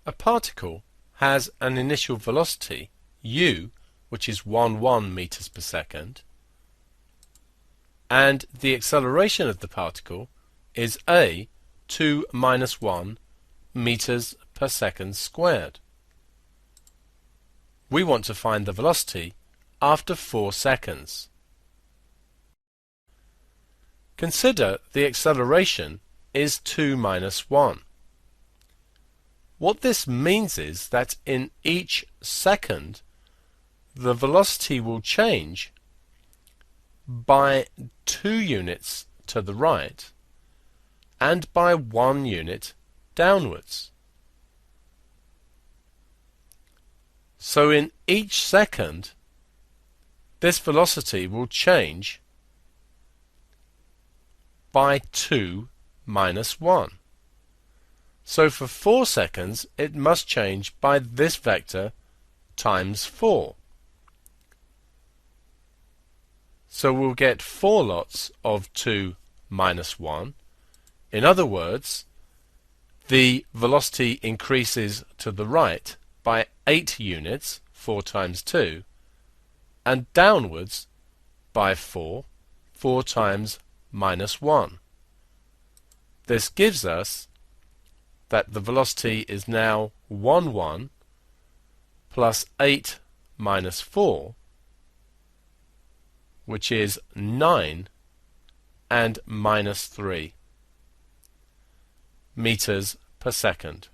A particle has an initial velocity, u, which is 1 meters per second, and the acceleration of the particle is a, 2 minus 1 meters per second squared. We want to find the velocity after 4 seconds. Consider the acceleration is 2 minus 1. What this means is that in each second the velocity will change by 2 units to the right and by 1 unit downwards. So in each second this velocity will change by 2 minus 1. So for 4 seconds it must change by this vector times 4. So we'll get 4 lots of 2 minus 1. In other words, the velocity increases to the right by 8 units, 4 times 2, and downwards by 4, 4 times minus 1. This gives us that the velocity is now 1 plus 8 minus 4, which is 9 and minus 3 meters per second.